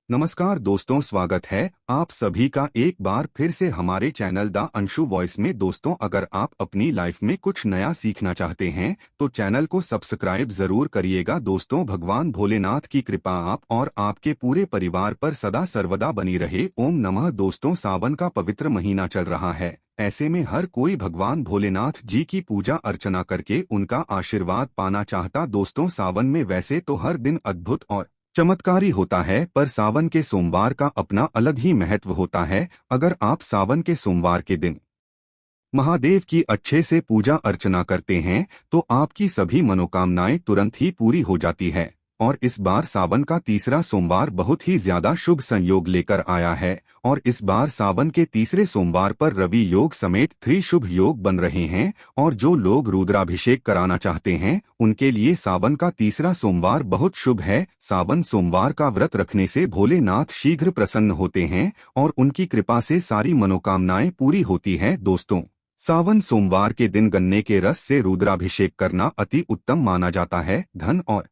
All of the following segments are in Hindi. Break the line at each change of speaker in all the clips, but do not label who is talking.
नमस्कार दोस्तों, स्वागत है आप सभी का एक बार फिर से हमारे चैनल द अंशु वॉइस में। दोस्तों, अगर आप अपनी लाइफ में कुछ नया सीखना चाहते हैं तो चैनल को सब्सक्राइब जरूर करिएगा। दोस्तों, भगवान भोलेनाथ की कृपा आप और आपके पूरे परिवार पर सदा सर्वदा बनी रहे। ओम नमः। दोस्तों, सावन का पवित्र महीना चल रहा है। ऐसे में हर कोई भगवान भोलेनाथ जी की पूजा अर्चना करके उनका आशीर्वाद पाना चाहता। दोस्तों, सावन में वैसे तो हर दिन अद्भुत और चमत्कारी होता है, पर सावन के सोमवार का अपना अलग ही महत्व होता है। अगर आप सावन के सोमवार के दिन महादेव की अच्छे से पूजा अर्चना करते हैं तो आपकी सभी मनोकामनाएं तुरंत ही पूरी हो जाती है। और इस बार सावन का तीसरा सोमवार बहुत ही ज्यादा शुभ संयोग लेकर आया है। और इस बार सावन के तीसरे सोमवार पर रवि योग समेत 3 शुभ योग बन रहे हैं। और जो लोग रुद्राभिषेक कराना चाहते हैं उनके लिए सावन का तीसरा सोमवार बहुत शुभ है। सावन सोमवार का व्रत रखने से भोलेनाथ शीघ्र प्रसन्न होते हैं और उनकी कृपा से सारी मनोकामनाएं पूरी होती है। दोस्तों, सावन सोमवार के दिन गन्ने के रस से रुद्राभिषेक करना अति उत्तम माना जाता है। धन और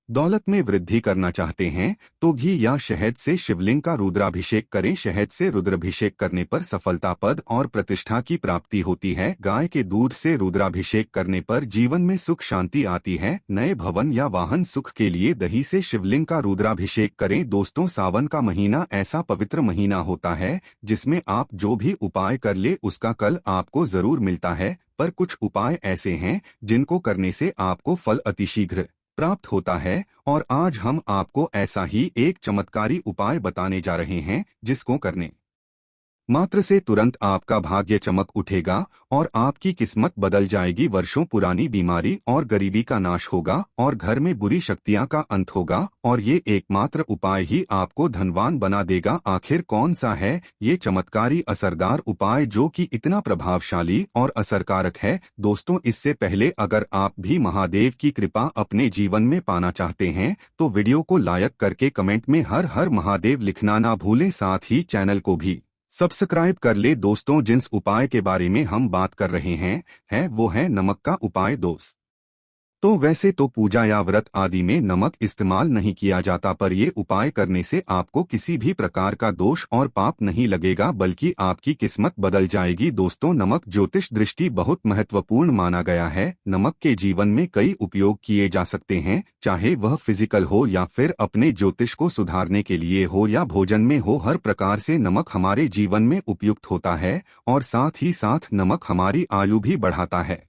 दौलत में वृद्धि करना चाहते हैं तो घी या शहद से शिवलिंग का रुद्राभिषेक करें। शहद से रुद्राभिषेक करने पर सफलता, पद और प्रतिष्ठा की प्राप्ति होती है। गाय के दूध से रुद्राभिषेक करने पर जीवन में सुख शांति आती है। नए भवन या वाहन सुख के लिए दही से शिवलिंग का रुद्राभिषेक करें। दोस्तों, सावन का महीना ऐसा पवित्र महीना होता है जिसमें आप जो भी उपाय कर ले उसका कल आपको जरूर मिलता है। पर कुछ उपाय ऐसे हैं जिनको करने से आपको फल अतिशीघ्र प्राप्त होता है। और आज हम आपको ऐसा ही एक चमत्कारी उपाय बताने जा रहे हैं जिसको करने मात्र से तुरंत आपका भाग्य चमक उठेगा और आपकी किस्मत बदल जाएगी। वर्षों पुरानी बीमारी और गरीबी का नाश होगा और घर में बुरी शक्तियां का अंत होगा। और ये एकमात्र उपाय ही आपको धनवान बना देगा। आखिर कौन सा है ये चमत्कारी असरदार उपाय जो कि इतना प्रभावशाली और असरकारक है? दोस्तों, इससे पहले अगर आप भी महादेव की कृपा अपने जीवन में पाना चाहते हैं तो वीडियो को लाइक करके कमेंट में हर हर महादेव लिखना ना भूलें। साथ ही चैनल को भी सब्सक्राइब कर ले। दोस्तों, जिस उपाय के बारे में हम बात कर रहे हैं वो है नमक का उपाय। दोस्त, तो वैसे तो पूजा या व्रत आदि में नमक इस्तेमाल नहीं किया जाता, पर ये उपाय करने से आपको किसी भी प्रकार का दोष और पाप नहीं लगेगा बल्कि आपकी किस्मत बदल जाएगी। दोस्तों, नमक ज्योतिष दृष्टि बहुत महत्वपूर्ण माना गया है। नमक के जीवन में कई उपयोग किए जा सकते हैं, चाहे वह फिजिकल हो या फिर अपने ज्योतिष को सुधारने के लिए हो या भोजन में हो। हर प्रकार से नमक हमारे जीवन में उपयुक्त होता है और साथ ही साथ नमक हमारी आयु भी बढ़ाता है।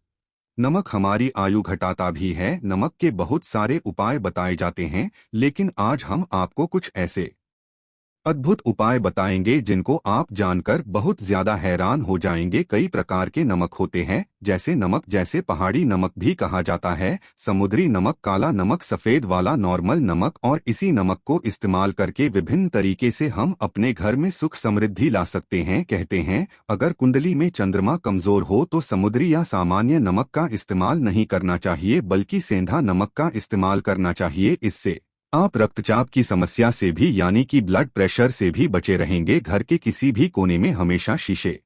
नमक हमारी आयु घटाता भी है। नमक के बहुत सारे उपाय बताए जाते हैं, लेकिन आज हम आपको कुछ ऐसे अद्भुत उपाय बताएंगे जिनको आप जानकर बहुत ज्यादा हैरान हो जाएंगे। कई प्रकार के नमक होते हैं, जैसे नमक जैसे पहाड़ी नमक भी कहा जाता है, समुद्री नमक, काला नमक, सफेद वाला नॉर्मल नमक। और इसी नमक को इस्तेमाल करके विभिन्न तरीके से हम अपने घर में सुख समृद्धि ला सकते हैं। कहते हैं अगर कुंडली में चंद्रमा कमजोर हो तो समुद्री या सामान्य नमक का इस्तेमाल नहीं करना चाहिए बल्कि सेंधा नमक का इस्तेमाल करना चाहिए। इससे आप रक्तचाप की समस्या से भी यानी कि ब्लड प्रेशर से भी बचे रहेंगे। घर के किसी भी कोने में हमेशा शीशे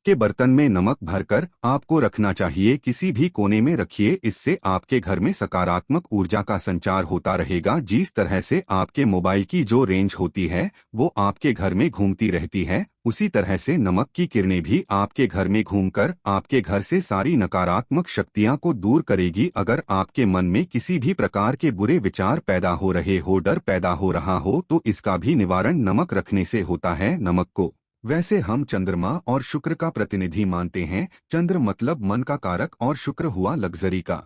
के बर्तन में नमक भरकर आपको रखना चाहिए। किसी भी कोने में रखिए, इससे आपके घर में सकारात्मक ऊर्जा का संचार होता रहेगा। जिस तरह से आपके मोबाइल की जो रेंज होती है वो आपके घर में घूमती रहती है, उसी तरह से नमक की किरणें भी आपके घर में घूमकर आपके घर से सारी नकारात्मक शक्तियां को दूर करेगी। अगर आपके मन में किसी भी प्रकार के बुरे विचार पैदा हो रहे हो, डर पैदा हो रहा हो, तो इसका भी निवारण नमक रखने से होता है। नमक को वैसे हम चंद्रमा और शुक्र का प्रतिनिधि मानते हैं। चंद्र मतलब मन का कारक और शुक्र हुआ लग्जरी का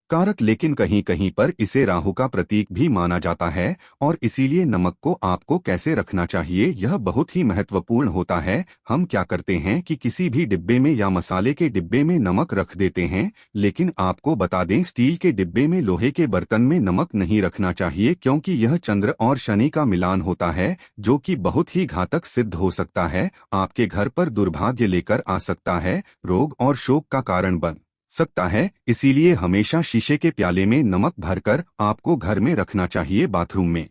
कारक, लेकिन कहीं कहीं पर इसे राहु का प्रतीक भी माना जाता है। और इसीलिए नमक को आपको कैसे रखना चाहिए यह बहुत ही महत्वपूर्ण होता है। हम क्या करते हैं कि किसी भी डिब्बे में या मसाले के डिब्बे में नमक रख देते हैं, लेकिन आपको बता दें स्टील के डिब्बे में, लोहे के बर्तन में नमक नहीं रखना चाहिए, क्योंकि यह चंद्र और शनि का मिलान होता है जो कि बहुत ही घातक सिद्ध हो सकता है। आपके घर पर दुर्भाग्य लेकर आ सकता है, रोग और शोक का कारण बन सकता है। इसीलिए हमेशा शीशे के प्याले में नमक भरकर आपको घर में रखना चाहिए। बाथरूम में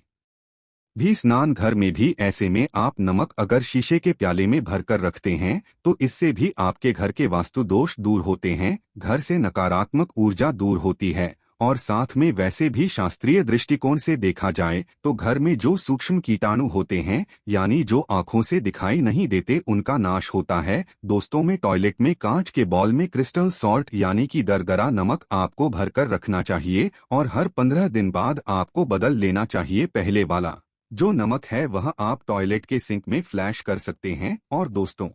भी, स्नान घर में भी। ऐसे में आप नमक अगर शीशे के प्याले में भरकर रखते हैं तो इससे भी आपके घर के वास्तु दोष दूर होते हैं, घर से नकारात्मक ऊर्जा दूर होती है और साथ में वैसे भी शास्त्रीय दृष्टिकोण से देखा जाए तो घर में जो सूक्ष्म कीटाणु होते हैं यानी जो आंखों से दिखाई नहीं देते उनका नाश होता है। दोस्तों में टॉयलेट में कांच के बॉल में क्रिस्टल सॉल्ट यानी कि दरदरा नमक आपको भरकर रखना चाहिए और हर 15 दिन बाद आपको बदल लेना चाहिए। पहले वाला जो नमक है वह आप टॉयलेट के सिंक में फ्लैश कर सकते हैं। और दोस्तों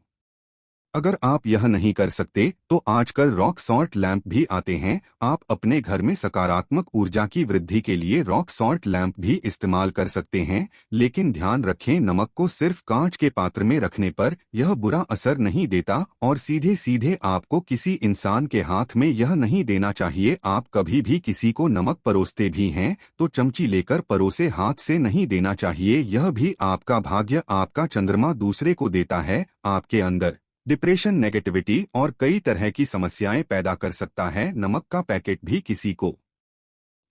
अगर आप यह नहीं कर सकते तो आजकल रॉक सॉल्ट लैंप भी आते हैं। आप अपने घर में सकारात्मक ऊर्जा की वृद्धि के लिए रॉक सॉल्ट लैंप भी इस्तेमाल कर सकते हैं, लेकिन ध्यान रखें नमक को सिर्फ कांच के पात्र में रखने पर यह बुरा असर नहीं देता और सीधे सीधे आपको किसी इंसान के हाथ में यह नहीं देना चाहिए। आप कभी भी किसी को नमक परोसते भी हैं तो चमची लेकर परोसे हाथ से नहीं देना चाहिए। यह भी आपका भाग्य, आपका चंद्रमा दूसरे को देता है। आपके अंदर डिप्रेशन, नेगेटिविटी और कई तरह की समस्याएं पैदा कर सकता है। नमक का पैकेट भी किसी को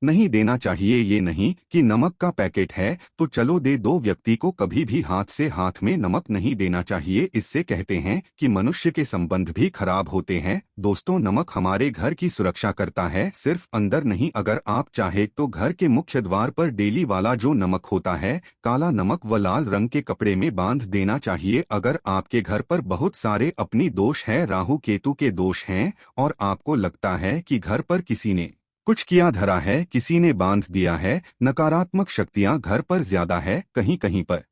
नहीं देना चाहिए। ये नहीं कि नमक का पैकेट है तो चलो दे दो, व्यक्ति को कभी भी हाथ से हाथ में नमक नहीं देना चाहिए। इससे कहते हैं कि मनुष्य के संबंध भी खराब होते हैं। दोस्तों नमक हमारे घर की सुरक्षा करता है, सिर्फ अंदर नहीं। अगर आप चाहे तो घर के मुख्य द्वार पर डेली वाला जो नमक होता है, काला नमक व लाल रंग के कपड़े में बांध देना चाहिए। अगर आपके घर पर बहुत सारे अपनी दोष है, राहु केतु के दोष हैं और आपको लगता है कि घर पर किसी ने कुछ किया धरा है, किसी ने बांध दिया है, नकारात्मक शक्तियां घर पर ज्यादा है, कहीं कहीं पर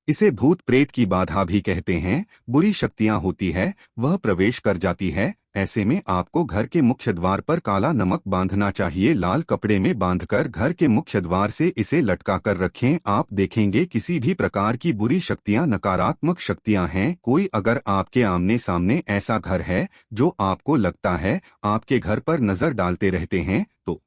इसे भूत प्रेत की बाधा भी कहते हैं, बुरी शक्तियां होती है, वह प्रवेश कर जाती है। ऐसे में आपको घर के मुख्य द्वार पर काला नमक बांधना चाहिए। लाल कपड़े में बांधकर घर के मुख्य द्वार से इसे लटका कर रखें। आप देखेंगे किसी भी प्रकार की बुरी शक्तियां, नकारात्मक शक्तियां हैं। कोई अगर आपके आमने सामने ऐसा घर है जो आपको लगता है आपके घर पर नजर डालते रहते हैं तो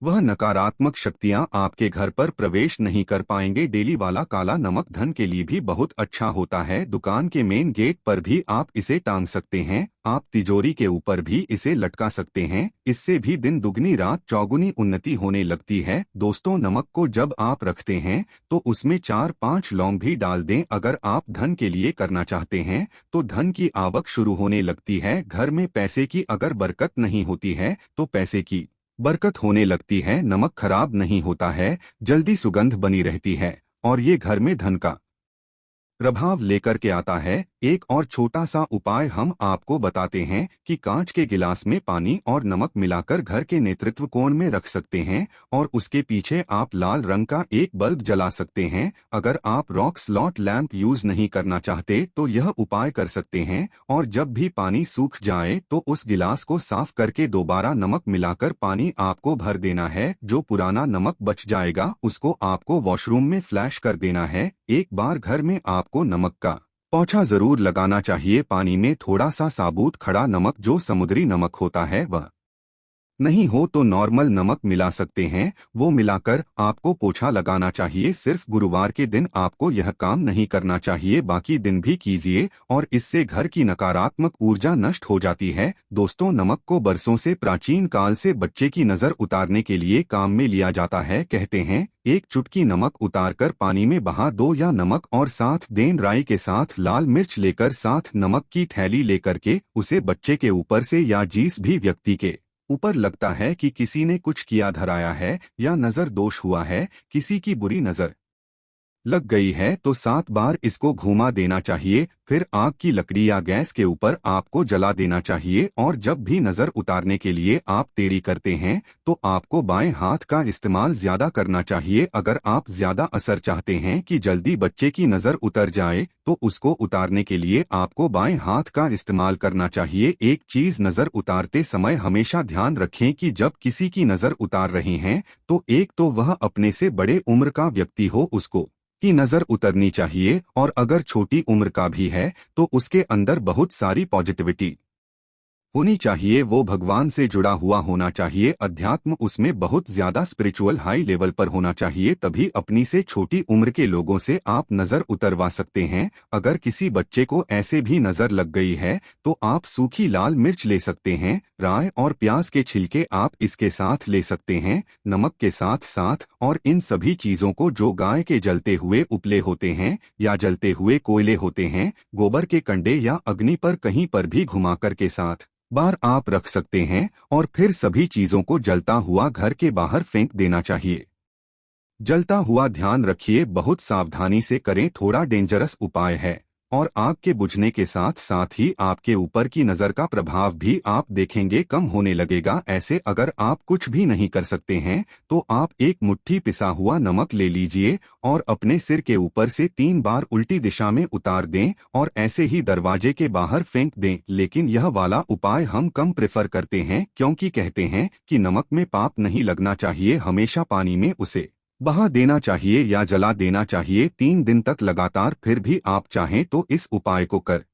वह नकारात्मक शक्तियां आपके घर पर प्रवेश नहीं कर पाएंगे। डेली वाला काला नमक धन के लिए भी बहुत अच्छा होता है। दुकान के मेन गेट पर भी आप इसे टांग सकते हैं। आप तिजोरी के ऊपर भी इसे लटका सकते हैं। इससे भी दिन दुगनी रात चौगुनी उन्नति होने लगती है। दोस्तों नमक को जब आप रखते हैं तो उसमें 4-5 लौंग भी डाल दें। अगर आप धन के लिए करना चाहते हैं तो धन की आवक शुरू होने लगती है। घर में पैसे की अगर बरकत नहीं होती है तो पैसे की बरकत होने लगती है। नमक खराब नहीं होता है, जल्दी सुगंध बनी रहती है और ये घर में धन का प्रभाव लेकर के आता है। एक और छोटा सा उपाय हम आपको बताते हैं कि कांच के गिलास में पानी और नमक मिलाकर घर के नेतृत्व कोण में रख सकते हैं और उसके पीछे आप लाल रंग का एक बल्ब जला सकते हैं। अगर आप रॉक सॉल्ट लैंप यूज नहीं करना चाहते तो यह उपाय कर सकते हैं और जब भी पानी सूख जाए तो उस गिलास को साफ करके दोबारा नमक मिलाकर पानी आपको भर देना है। जो पुराना नमक बच जाएगा उसको आपको वॉशरूम में फ्लैश कर देना है। एक बार घर में आपको नमक का पोंछा जरूर लगाना चाहिए। पानी में थोड़ा सा साबुत खड़ा नमक जो समुद्री नमक होता है वह नहीं हो तो नॉर्मल नमक मिला सकते हैं, वो मिलाकर आपको पोछा लगाना चाहिए। सिर्फ गुरुवार के दिन आपको यह काम नहीं करना चाहिए, बाकी दिन भी कीजिए और इससे घर की नकारात्मक ऊर्जा नष्ट हो जाती है। दोस्तों नमक को बरसों से प्राचीन काल से बच्चे की नजर उतारने के लिए काम में लिया जाता है। कहते हैं एक चुटकी नमक उतारकर पानी में बहा दो या नमक और साथ देन राई के साथ लाल मिर्च लेकर साथ नमक की थैली लेकर के उसे बच्चे के ऊपर से या जिस भी व्यक्ति के ऊपर लगता है कि किसी ने कुछ किया धराया है या नजर दोष हुआ है, किसी की बुरी नजर लग गई है तो 7 बार इसको घुमा देना चाहिए। फिर आग की लकड़ी या गैस के ऊपर आपको जला देना चाहिए और जब भी नजर उतारने के लिए आप देरी करते हैं तो आपको बाएं हाथ का इस्तेमाल ज्यादा करना चाहिए। अगर आप ज्यादा असर चाहते हैं कि जल्दी बच्चे की नजर उतर जाए तो उसको उतारने के लिए आपको बाएं हाथ का इस्तेमाल करना चाहिए। एक चीज नजर उतारते समय हमेशा ध्यान रखें कि जब किसी की नजर उतार रहे हैं तो एक तो वह अपने से बड़े उम्र का व्यक्ति हो, उसको की नजर उतरनी चाहिए और अगर छोटी उम्र का भी है तो उसके अंदर बहुत सारी पॉजिटिविटी होनी चाहिए। वो भगवान से जुड़ा हुआ होना चाहिए, अध्यात्म उसमें बहुत ज्यादा स्पिरिचुअल हाई लेवल पर होना चाहिए। तभी अपनी से छोटी उम्र के लोगों से आप नजर उतरवा सकते हैं। अगर किसी बच्चे को ऐसे भी नजर लग गई है तो आप सूखी लाल मिर्च ले सकते हैं, राई और प्याज के छिलके आप इसके साथ ले सकते हैं, नमक के साथ साथ, और इन सभी चीजों को जो गाय के जलते हुए उपले होते हैं या जलते हुए कोयले होते हैं, गोबर के कंडे या अग्नि पर कहीं पर भी घुमाकर के साथ बार आप रख सकते हैं और फिर सभी चीजों को जलता हुआ घर के बाहर फेंक देना चाहिए। जलता हुआ ध्यान रखिए, बहुत सावधानी से करें, थोड़ा डेंजरस उपाय है और आग के बुझने के साथ साथ ही आपके ऊपर की नजर का प्रभाव भी आप देखेंगे कम होने लगेगा। ऐसे अगर आप कुछ भी नहीं कर सकते हैं तो आप एक मुट्ठी पिसा हुआ नमक ले लीजिए और अपने सिर के ऊपर से 3 बार उल्टी दिशा में उतार दें और ऐसे ही दरवाजे के बाहर फेंक दें। लेकिन यह वाला उपाय हम कम प्रेफर करते हैं क्योंकि कहते हैं कि नमक में पाप नहीं लगना चाहिए, हमेशा पानी में उसे बहा देना चाहिए या जला देना चाहिए 3 दिन तक लगातार। फिर भी आप चाहें तो इस उपाय को कर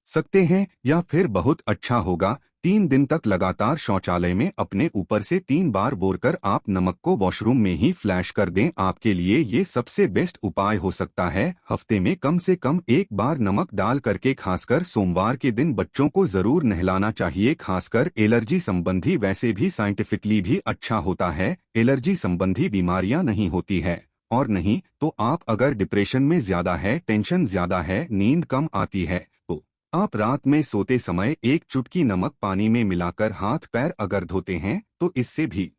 सकते हैं या फिर बहुत अच्छा होगा 3 दिन तक लगातार शौचालय में अपने ऊपर से 3 बार बोरकर आप नमक को वॉशरूम में ही फ्लैश कर दें। आपके लिए ये सबसे बेस्ट उपाय हो सकता है। हफ्ते में कम से कम 1 बार नमक डाल करके, खासकर सोमवार के दिन बच्चों को जरूर नहलाना चाहिए, खासकर एलर्जी संबंधी। वैसे भी साइंटिफिकली भी अच्छा होता है, एलर्जी संबंधी बीमारियां नहीं होती है। और नहीं तो आप अगर डिप्रेशन में ज्यादा है, टेंशन ज्यादा है, नींद कम आती है तो आप रात में सोते समय 1 चुटकी नमक पानी में मिलाकर हाथ पैर अगर धोते हैं तो इससे भी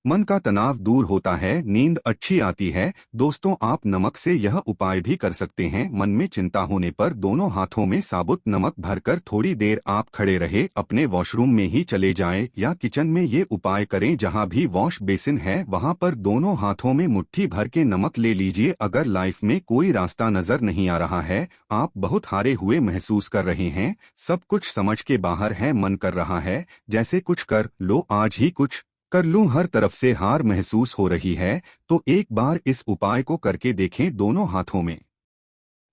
मन का तनाव दूर होता है, नींद अच्छी आती है। दोस्तों, आप नमक से यह उपाय भी कर सकते हैं। मन में चिंता होने पर दोनों हाथों में साबुत नमक भरकर थोड़ी देर आप खड़े रहे, अपने वॉशरूम में ही चले जाएं या किचन में ये उपाय करें। जहां भी वॉश बेसिन है वहां पर दोनों हाथों में मुट्ठी भर के नमक ले लीजिए। अगर लाइफ में कोई रास्ता नजर नहीं आ रहा है, आप बहुत हारे हुए महसूस कर रहे हैं, सब कुछ समझ के बाहर है, मन कर रहा है जैसे कुछ कर लो, आज ही कुछ कर लूं, हर तरफ से हार महसूस हो रही है, तो एक बार इस उपाय को करके देखें। दोनों हाथों में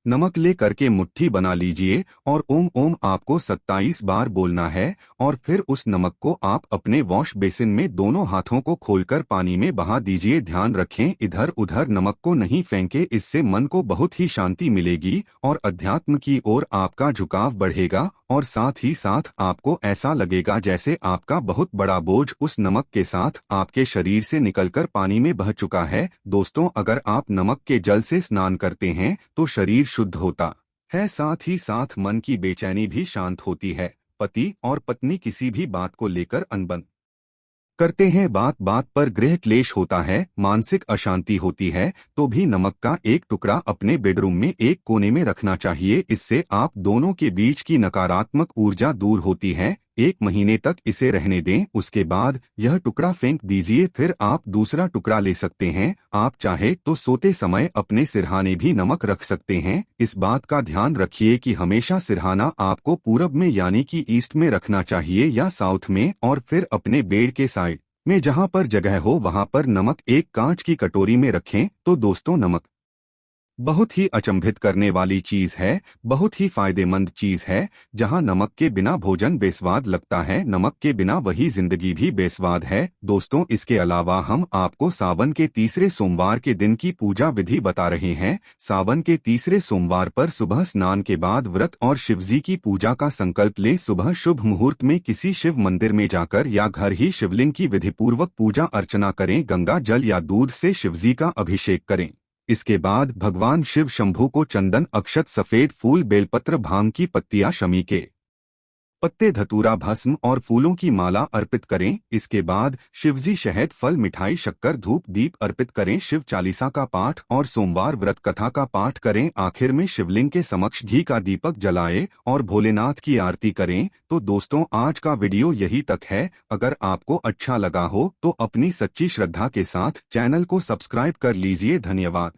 नमक ले करके मुट्ठी बना लीजिए और ओम ओम आपको 27 बार बोलना है और फिर उस नमक को आप अपने वॉश बेसिन में दोनों हाथों को खोलकर पानी में बहा दीजिए। ध्यान रखें, इधर उधर नमक को नहीं फेंके, इससे मन को बहुत ही शांति मिलेगी और अध्यात्म की ओर आपका झुकाव बढ़ेगा और साथ ही साथ आपको ऐसा लगेगा जैसे आपका बहुत बड़ा बोझ उस नमक के साथ आपके शरीर से निकलकर पानी में बह चुका है। दोस्तों, अगर आप नमक के जल से स्नान करते हैं तो शरीर शुद्ध होता है, साथ ही साथ मन की बेचैनी भी शांत होती है। पति और पत्नी किसी भी बात को लेकर अनबन करते हैं, बात बात पर गृह क्लेश होता है, मानसिक अशांति होती है, तो भी नमक का एक टुकड़ा अपने बेडरूम में एक कोने में रखना चाहिए। इससे आप दोनों के बीच की नकारात्मक ऊर्जा दूर होती है। 1 महीने तक इसे रहने दें, उसके बाद यह टुकड़ा फेंक दीजिए, फिर आप दूसरा टुकड़ा ले सकते हैं। आप चाहे तो सोते समय अपने सिरहाने भी नमक रख सकते हैं। इस बात का ध्यान रखिए कि हमेशा सिरहाना आपको पूरब में यानी कि ईस्ट में रखना चाहिए या साउथ में, और फिर अपने बेड के साइड में जहां पर जगह हो वहां पर नमक एक कांच की कटोरी में रखें। तो दोस्तों, नमक बहुत ही अचंभित करने वाली चीज है, बहुत ही फायदेमंद चीज है। जहां नमक के बिना भोजन बेस्वाद लगता है, नमक के बिना वही जिंदगी भी बेस्वाद है। दोस्तों, इसके अलावा हम आपको सावन के तीसरे सोमवार के दिन की पूजा विधि बता रहे हैं। सावन के तीसरे सोमवार पर सुबह स्नान के बाद व्रत और शिवजी की पूजा का संकल्प लें। सुबह शुभ मुहूर्त में किसी शिव मंदिर में जाकर या घर ही शिवलिंग की विधिपूर्वक पूजा अर्चना करें। गंगा जल या दूध से शिवजी का अभिषेक करें। इसके बाद भगवान शिव शंभू को चंदन, अक्षत, सफेद फूल, बेलपत्र, भांग की पत्तियां, शमी के पत्ते, धतूरा, भस्म और फूलों की माला अर्पित करें। इसके बाद शिवजी शहद, फल, मिठाई, शक्कर, धूप, दीप अर्पित करें। शिव चालीसा का पाठ और सोमवार व्रत कथा का पाठ करें। आखिर में शिवलिंग के समक्ष घी का दीपक जलाएं और भोलेनाथ की आरती करें। तो दोस्तों, आज का वीडियो यही तक है। अगर आपको अच्छा लगा हो तो अपनी सच्ची श्रद्धा के साथ चैनल को सब्सक्राइब कर लीजिए। धन्यवाद।